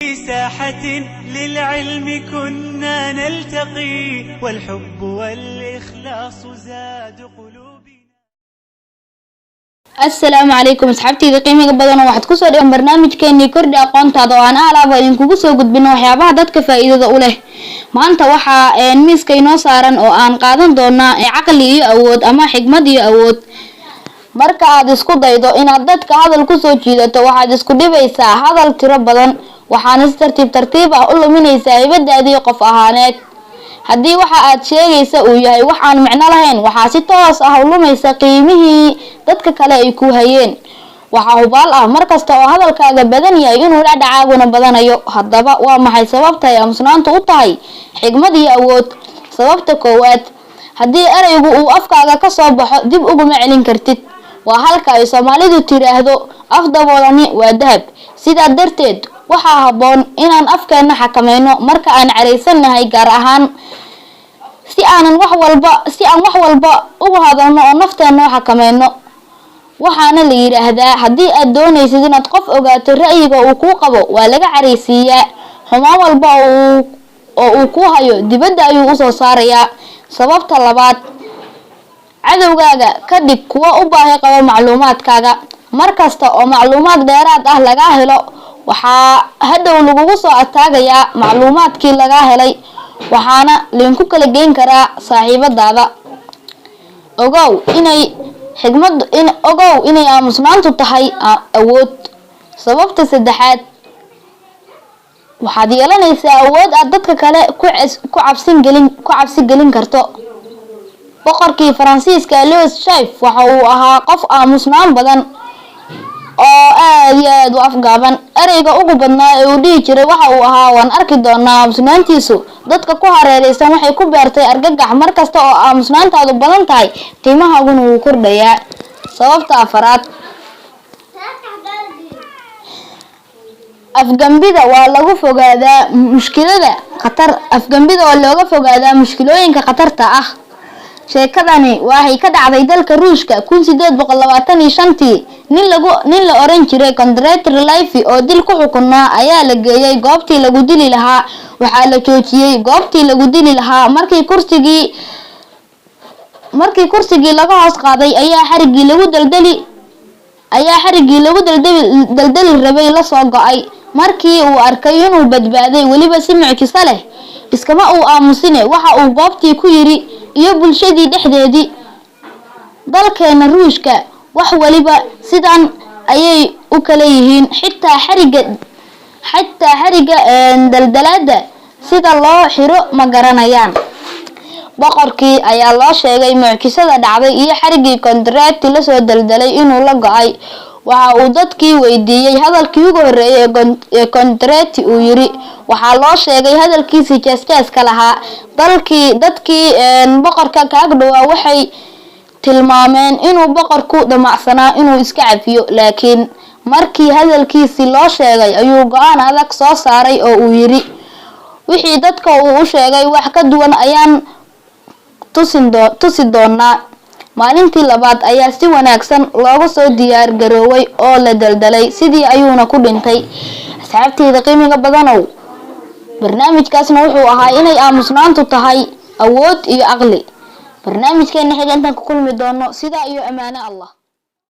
في ساحة للعلم كنا نلتقي والحب والإخلاص زاد قلوبنا. السلام عليكم أصحابتي قيمة بدنا واحد كسر اليوم برنامج كأني كرد أقنت وأنا على فاين كوسو قد بنا وحيا بعضك فائدة أوله ما أنت وحى نميس كينو صارن أو أن قادم دونا عقلي أود أما حكمتي أود marka aad isku daydo inaad dadka hadal ku soo jiidato waxaad isku dhibaysaa hadal tiro badan waxaana si tartiib ah u luminaysaa haybadaadii qof ahaaneed haddii waxa aad sheegaysa uu yahay wax aan macno lahayn waxaa si toos ah u lumaysa qiimihii dadka kale ay ku hayeen waxa hubaal ah markasta oo hadalkaaga badan yahay inuu dhacdhacaaguna badanayo haddaba waa maxay sababta ay aamusnaantu u tahay xigmad iyo awood sababta koowaad haddii eraygu uu afkaaga ka soo baxo dib uguma celin kartid waa halka ay Soomaalidu tiraahdo af daboolani waa dahab sidaa darteed waxaa haboon inaan afkeena xakameeyno marka aan caraysanahay gaar ahaan si aan wax walba ugu hadalno oo nafteena xakameeyno waxaana la yiraahdaa haddii aad doonaysid inaad qof ogaato ra'yiga uu ku qabo waa laga caraysiiyaa xumaan walba oo uu ku hayo dibadda ayuu u soo saarayaa sababta labaad cadawgaaga ka dhig kuwa u baahi qaba macluumaadkaaga markasta oo macluumaad dheeraad ah laga helo waxaa hadhow lagugu soo ataagayaa macluumaadkii laga helay waxaana linku kala geyn karaa saaxiibadaada ogow inay aamusnaantu tahay awood sababta saddexaad waxaad yeelanaysaa awood aad dadka kale ku cabsi gelin karto boqorkii Faransiiska Louis Chef waxa uu ahaa qof aamusnaan badan oo aad iyo aad u afgaaban erayga ugu badnaa ee uu dhigi jiray waxa uu ahaa waan arki doonaa aamusnaantiisu dadka ku hareeraysan waxay ku beertay argagax markasta oo aamusnaantaadu badan tahay qiimahaaguna wuu kordhayaa sababta afaraad afgambida waa lagu fogaadaa mushkilooyinka khatarta ah sheekadani waxay ka dhacday dalka Ruushka 1825 nin la oran jiray Condrat Life oo dil ku xukunaa ayaa la geeyay goobtii lagu dili lahaa waxaa la joojiyay goobtii lagu dili lahaa markii kursigii laga hoos qaaday ayaa xarigii lagu daldali rabay la soo go'ay markii uu arkay inuu badbaaday waliba si mucjiso leh iskama uu aamusine waxa uu goobtii ku yiri iyo bulshadii dhexdeedii dalkeena Ruushka wax waliba sidan ayay u kala yihiin xitaa xariga daldalada sida loo xiro ma garanayaan boqorkii ayaa loo sheegay mucjisada dhacday iyo xarigii Condrat la soo daldalay inuu la go'ay waxa uu dadkii weydiiyay hadalkii ugu horeeyay ee Condrat uu yiri waxa loo sheegay hadalkiisa jees-jeeska lahaa dadkii boqorka ka agdhow waxay tilmaameen inuu boqorku damacsanaa inuu iska cafiyo laakiin markii hadalkiisi loo sheegay ayuu go'aan adag soo saaray oo uu yiri wixii dadka uu u sheegay wax ka duwan ayaan tusi doonaa maalintii labaad ayaa si wanaagsan loogu soo diyaar garooway oo la daldalay sidii ayuuna ku dhintay asxaabteyda qiimiga badanow barnaamijkaasna wuxuu ahaa inay aamusnaantu tahay awood iyo aqli barnaamijkeena xiga intaan ku kulmi doono sida iyo amaano Allah